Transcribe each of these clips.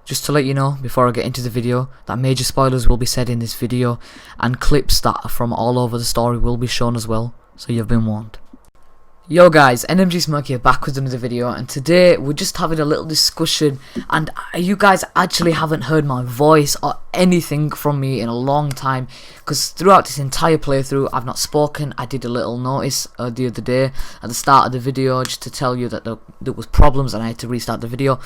just to let you know before I get into the video that major spoilers will be said in this video, and clips that are from all over the story will be shown as well, so you've been warned. Yo guys, NMG Smirk here, back with another video, and today we're just having a little discussion, and you guys actually haven't heard my voice or anything from me in a long time, because throughout this entire playthrough I've not spoken. I did a little notice the other day at the start of the video just to tell you that there was problems and I had to restart the video.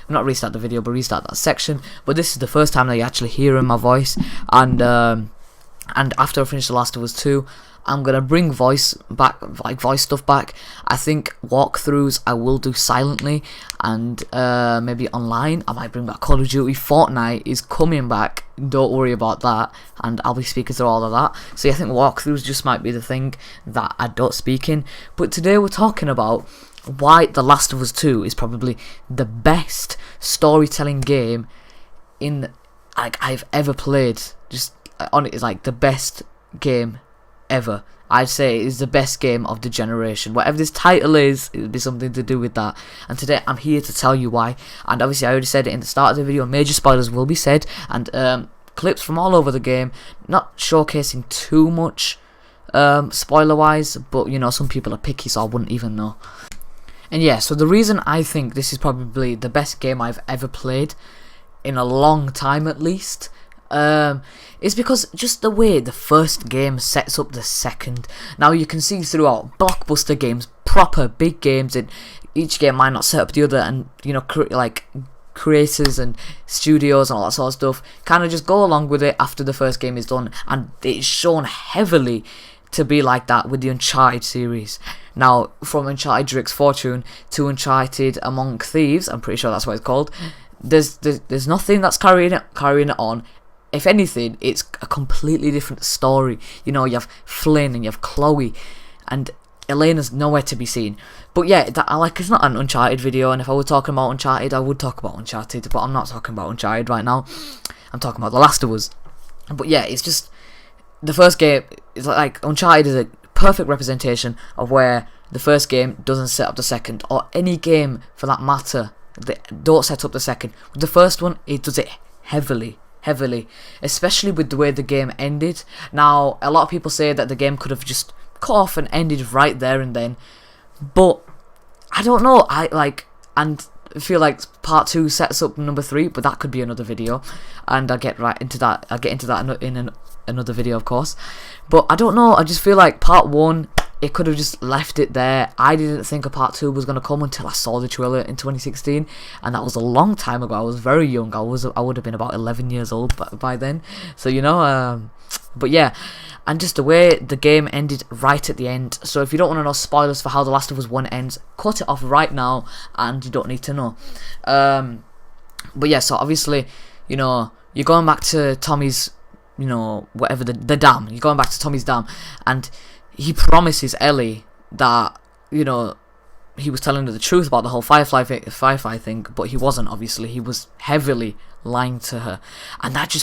Not restart the video, but restart that section. But this is the first time that you're actually hearing my voice, and after I finish The Last of Us 2, I'm gonna bring voice stuff back. I think walkthroughs I will do silently, and maybe online I might bring back Call of Duty. Fortnite is coming back, don't worry about that, and I'll be speaking through all of that. So yeah, I think walkthroughs just might be the thing that I don't speak in. But today we're talking about why The Last of Us 2 is probably the best storytelling game I've ever played. Just on it is like the best game ever. I'd say it is the best game of the generation. Whatever this title is, it'll be something to do with that. And today I'm here to tell you why. And obviously I already said it in the start of the video, major spoilers will be said, and clips from all over the game, not showcasing too much spoiler wise, but you know, some people are picky, so I wouldn't even know. And yeah, so the reason I think this is probably the best game I've ever played, in a long time at least, is because just the way the first game sets up the second. Now you can see throughout blockbuster games, proper big games, and each game might not set up the other, and you know, creators and studios and all that sort of stuff kind of just go along with it after the first game is done, and it's shown heavily to be like that with the Uncharted series. Now, from Uncharted Drake's Fortune to Uncharted Among Thieves, I'm pretty sure that's what it's called, there's nothing that's carrying it on. If anything, it's a completely different story. You know, you have Flynn and you have Chloe, and Elena's nowhere to be seen. But yeah, it's not an Uncharted video, and if I were talking about Uncharted, I would talk about Uncharted, but I'm not talking about Uncharted right now. I'm talking about The Last of Us. But yeah, it's just, the first game is like Uncharted is a perfect representation of where the first game doesn't set up the second, or any game for that matter, they don't set up the second. With the first one, it does it heavily, especially with the way the game ended. Now, a lot of people say that the game could have just cut off and ended right there and then, but I don't know. And I feel like part 2 sets up number 3, but that could be another video, and I'll get into that in another video, of course. But I don't know, I just feel like part 1, it could have just left it there. I didn't think a part 2 was going to come until I saw the trailer in 2016, and that was a long time ago. I was very young. I would have been about 11 years old by then. So you know, but yeah, and just the way the game ended right at the end. So if you don't want to know spoilers for how The Last of Us 1 ends, cut it off right now, and you don't need to know. But yeah, so obviously, you know, you're going back to Tommy's, you know, whatever, the dam. You're going back to Tommy's dam, and he promises Ellie that, you know, he was telling her the truth about the whole Firefly thing, but he wasn't, obviously. He was heavily lying to her. And that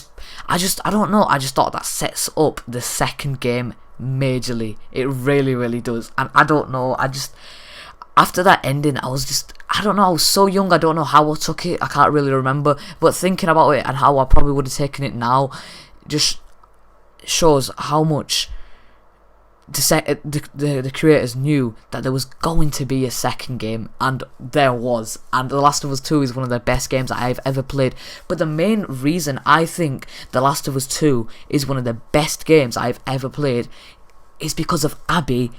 I don't know, I just thought that sets up the second game majorly. It really does. And I don't know, after that ending, I don't know, I was so young, I don't know how I took it, I can't really remember. But thinking about it and how I probably would have taken it now, just shows how much the creators knew that there was going to be a second game, and there was. And The Last of Us 2 is one of the best games that I've ever played. But the main reason I think The Last of Us 2 is one of the best games I've ever played is because of Abby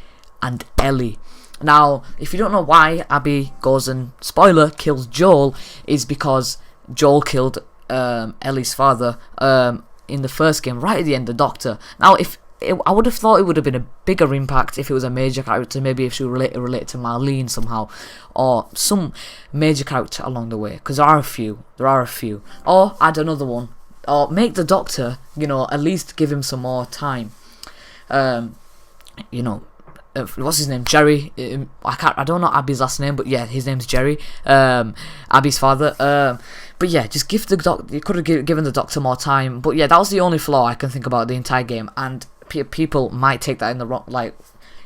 and Ellie. Now, if you don't know why Abby goes and, spoiler, kills Joel, is because Joel killed Ellie's father in the first game, right at the end, the doctor. Now, I would have thought it would have been a bigger impact if it was a major character, maybe if she related to Marlene somehow, or some major character along the way, because there are a few, or add another one, or make the doctor, you know, at least give him some more time. You know, what's his name, Jerry, I don't know Abby's last name, but yeah, his name's Jerry, Abby's father. But yeah, just give the doctor, you could have given the doctor more time. But yeah, that was the only flaw I can think about the entire game, and people might take that in the wrong, like,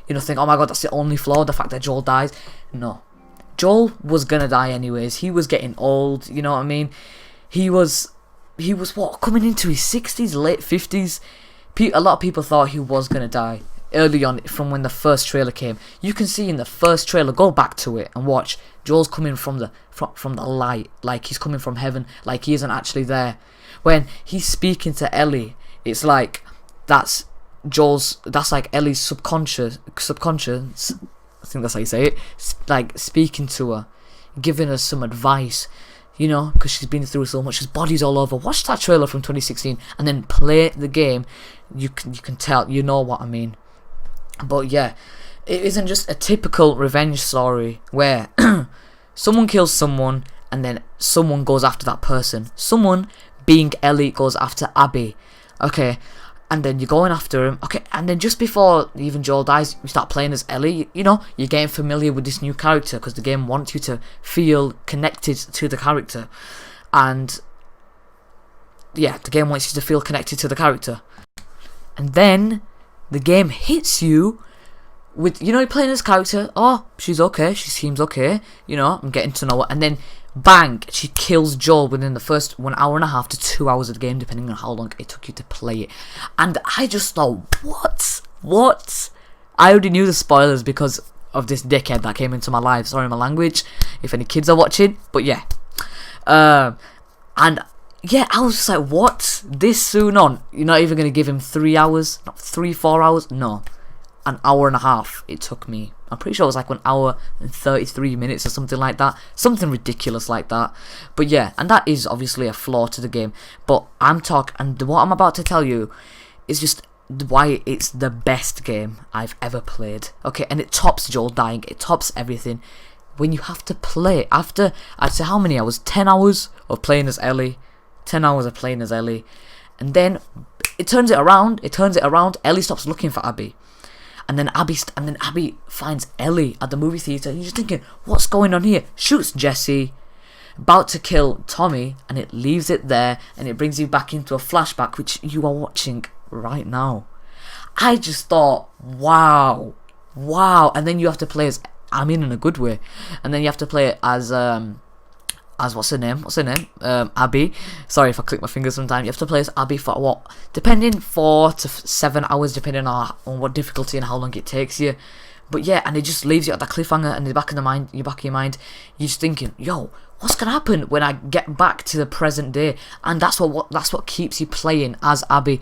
you know, think, oh my god, that's the only flaw, the fact that Joel dies. No, Joel was gonna die anyways. He was getting old, you know what I mean? he was what, coming into his 60s, late 50s. A lot of people thought he was gonna die early on, from when the first trailer came. You can see in the first trailer, go back to it and watch, Joel's coming from the light, like he's coming from heaven, like he isn't actually there. When he's speaking to Ellie, it's like that's like Ellie's subconscious, I think that's how you say it, like speaking to her, giving her some advice, you know, because she's been through so much, his body's all over. Watch that trailer from 2016 and then play the game. You can tell, you know what I mean. But yeah, it isn't just a typical revenge story where someone kills someone and then someone goes after that person. Someone, being Ellie, goes after Abby, okay, and then you're going after him, okay, and then just before even Joel dies, you start playing as Ellie. You know, you're getting familiar with this new character because the game wants you to feel connected to the character, and yeah, the game wants you to feel connected to the character. And then the game hits you with, you know, you're playing this character, oh, she's okay, she seems okay, you know, I'm getting to know her, and then bang, she kills Joel within the first 1 hour and a half to 2 hours of the game, depending on how long it took you to play it. And I just thought, what? I already knew the spoilers because of this dickhead that came into my life, sorry my language, if any kids are watching, but yeah. And yeah, I was just like, what? This soon on? You're not even going to give him 3 hours? Not 3-4 hours? No. An hour and a half it took me. I'm pretty sure it was like 1 hour and 33 minutes or something like that. Something ridiculous like that. But yeah, and that is obviously a flaw to the game. But and what I'm about to tell you is just why it's the best game I've ever played. Okay, and it tops Joel dying. It tops everything. When you have to play, after, I'd say how many hours? 10 hours of playing as Ellie. 10 hours of playing as Ellie. And then it turns it around. Ellie stops looking for Abby. And then Abby finds Ellie at the movie theater. And you're just thinking, what's going on here? Shoots Jesse, about to kill Tommy, and it leaves it there, and it brings you back into a flashback, which you are watching right now. I just thought, wow. And then you have to play as, I mean in a good way, and then you have to play it as what's her name? Abby. Sorry if I click my fingers sometimes. You have to play as Abby for what? Depending 4 to 7 hours, depending on what difficulty and how long it takes you. But yeah, and it just leaves you at that cliffhanger, and in the back of your mind, you're just thinking, yo, what's gonna happen when I get back to the present day? And that's what keeps you playing as Abby.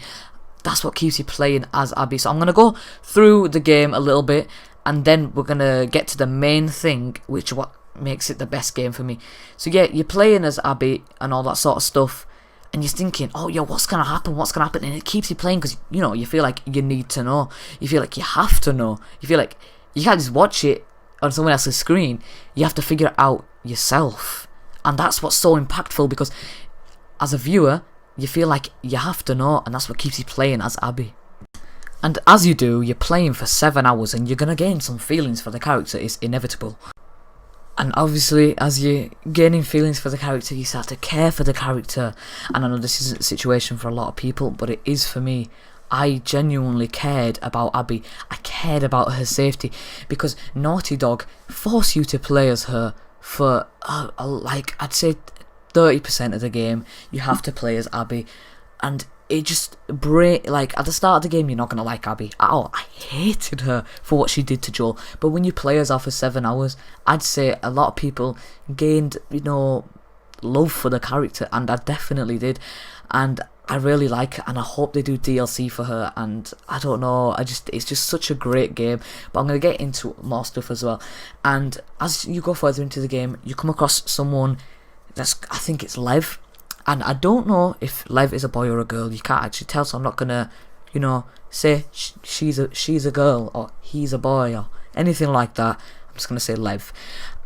That's what keeps you playing as Abby. So I'm gonna go through the game a little bit, and then we're gonna get to the main thing, which what makes it the best game for me. So yeah, you're playing as Abby and all that sort of stuff, and you're thinking, oh yo, what's gonna happen, and it keeps you playing because, you know, you feel like you need to know, you feel like you have to know, you feel like you can't just watch it on someone else's screen, you have to figure it out yourself. And that's what's so impactful, because as a viewer you feel like you have to know, and that's what keeps you playing as Abby. And as you do, you're playing for 7 hours and you're gonna gain some feelings for the character. It's inevitable. And obviously, as you're gaining feelings for the character, you start to care for the character. And I know this isn't a situation for a lot of people, but it is for me. I genuinely cared about Abby. I cared about her safety, because Naughty Dog force you to play as her for, like, I'd say 30% of the game. You have to play as Abby. And it just like at the start of the game, you're not gonna like Abby at all. I hated her for what she did to Joel. But when you play as her for 7 hours, I'd say a lot of people gained, you know, love for the character, and I definitely did. And I really like her, and I hope they do DLC for her. And I don't know, it's just such a great game. But I'm gonna get into more stuff as well. And as you go further into the game, you come across someone I think it's Lev. And I don't know if Lev is a boy or a girl. You can't actually tell, so I'm not gonna, you know, say she's a girl or he's a boy or anything like that. I'm just gonna say Lev.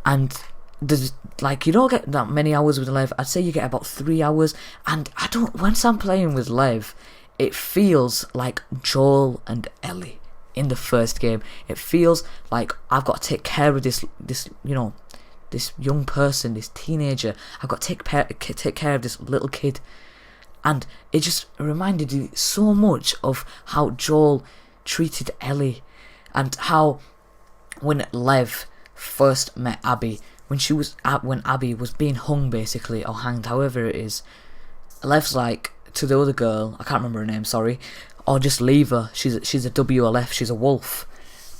And there's, like, you don't get that many hours with Lev. I'd say you get about 3 hours. And once I'm playing with Lev, it feels like Joel and Ellie in the first game. It feels like I've got to take care of this, you know, this young person, this teenager. I've got to take care of this little kid. And it just reminded you so much of how Joel treated Ellie, and how when Lev first met Abby, when Abby was being hung basically, or hanged, however it is, Lev's like to the other girl, I can't remember her name, sorry, or just leave her. She's a WLF, she's a wolf.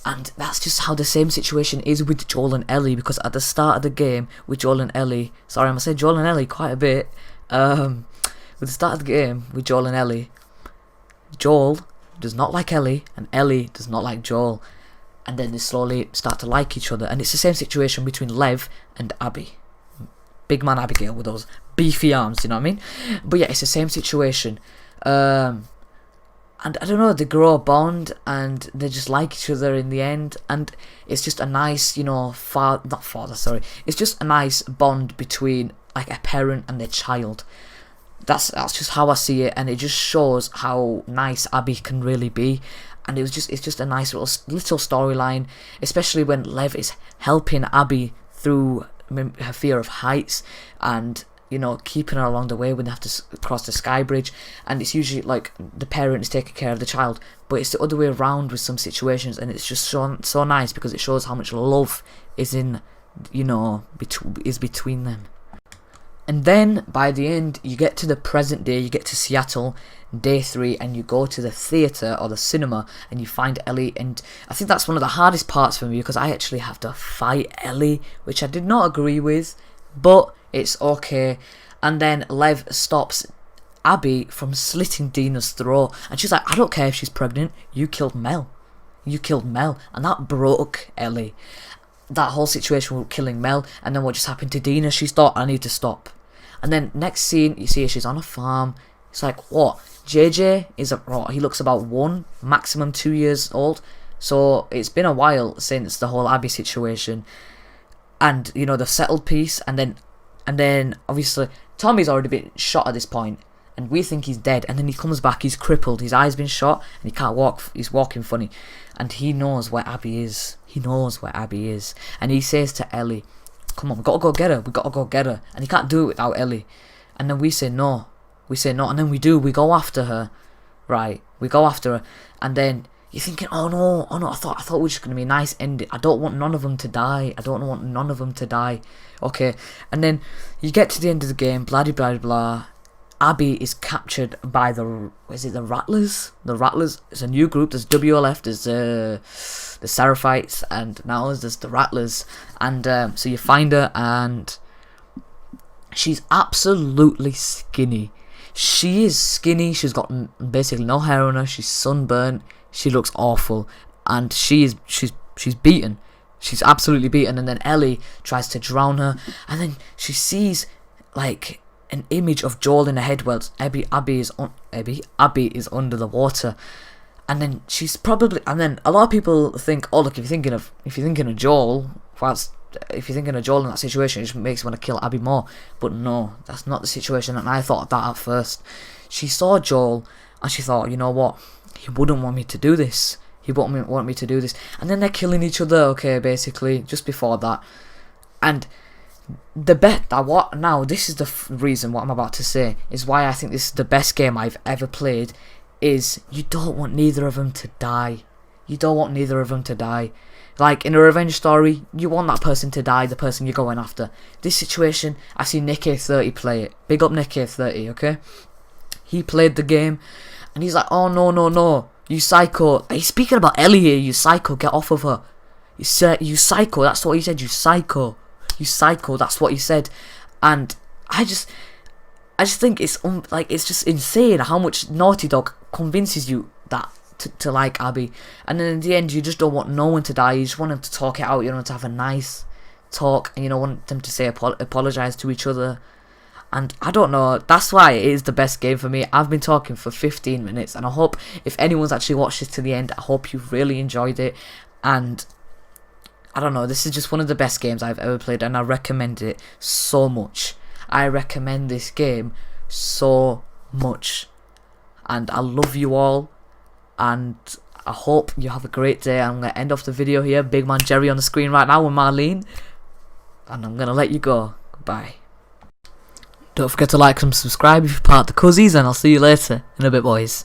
And that's just how the same situation is with Joel and Ellie, because at the start of the game with Joel and Ellie, sorry, I'm gonna say Joel and Ellie quite a bit. With the start of the game with Joel and Ellie, Joel does not like Ellie, and Ellie does not like Joel, and then they slowly start to like each other. And it's the same situation between Lev and Abby. Big man Abigail with those beefy arms, you know what I mean? But yeah, it's the same situation. And I don't know, they grow a bond and they just like each other in the end, and it's just a nice, you know, it's just a nice bond between like a parent and their child. That's just how I see it, and it just shows how nice Abby can really be. And it's just a nice little storyline, especially when Lev is helping Abby through her fear of heights, and you know, keeping her along the way when they have to cross the sky bridge. And it's usually like the parent is taking care of the child, but it's the other way around with some situations, and it's just so nice because it shows how much love is in, you know, between them. And then by the end, you get to the present day, you get to Seattle, day 3, and you go to the theatre or the cinema and you find Ellie. And I think that's one of the hardest parts for me, because I actually have to fight Ellie, which I did not agree with, but it's okay. And then Lev stops Abby from slitting Dina's throat, and she's like, I don't care if she's pregnant, you killed Mel. You killed Mel. And that broke Ellie. That whole situation with killing Mel, and then what just happened to Dina, she thought, I need to stop. And then next scene, you see her, she's on a farm. It's like, what? JJ is he looks about 1, maximum 2 years old. So it's been a while since the whole Abby situation, and you know, they've settled peace. And then obviously Tommy's already been shot at this point, and we think he's dead. And then he comes back, he's crippled, his eye's been shot, and he can't walk. He's walking funny, and he knows where Abby is. He knows where Abby is, and he says to Ellie, come on, we gotta go get her, we gotta go get her. And he can't do it without Ellie. And then we say no, and then we do, we go after her, right? We go after her, and then you're thinking, oh no, I thought we were just gonna be a nice ending. I don't want none of them to die. Okay, and then you get to the end of the game, blah blah blah. Abby is captured by the Rattlers? The Rattlers. It's a new group. There's WLF, there's the Seraphites, and now there's the Rattlers. And so you find her, and she's absolutely skinny. She is skinny. She's got basically no hair on her. She's sunburnt. She looks awful, and she's beaten. She's absolutely beaten. And then Ellie tries to drown her, and then she sees like an image of Joel in her head whilst Abby is under the water. And then she's probably, and then a lot of people think, oh look, if you're thinking of Joel in that situation, it just makes you want to kill Abby more. But no, that's not the situation, and I thought that at first. She saw Joel and she thought, you know what, he wouldn't want me to do this. He wouldn't want me to do this. And then they're killing each other, okay, basically, just before that. And this is the reason what I'm about to say is why I think this is the best game I've ever played, is you don't want neither of them to die. Like in a revenge story, you want that person to die, the person you're going after. This situation, I've seen Nick A30 play it. Big up Nick A30, okay? He played the game, and he's like, oh no, you psycho. He's speaking about Ellie here, you psycho, get off of her. You psycho, that's what he said, you psycho, that's what he said. And I just think it's it's just insane how much Naughty Dog convinces you that to like Abby, and then in the end you just don't want no one to die. You just want them to talk it out, you know, to have a nice talk, and you don't want them to say apologize to each other. And I don't know, that's why it is the best game for me. I've been talking for 15 minutes, and I hope if anyone's actually watched this to the end, I hope you've really enjoyed it. And I don't know, this is just one of the best games I've ever played, and I recommend it so much. I recommend this game so much, and I love you all, and I hope you have a great day. I'm going to end off the video here. Big man Jerry on the screen right now with Marlene, and I'm going to let you go. Goodbye. Don't forget to like and subscribe if you're part of the Cuzzies, and I'll see you later in a bit, boys.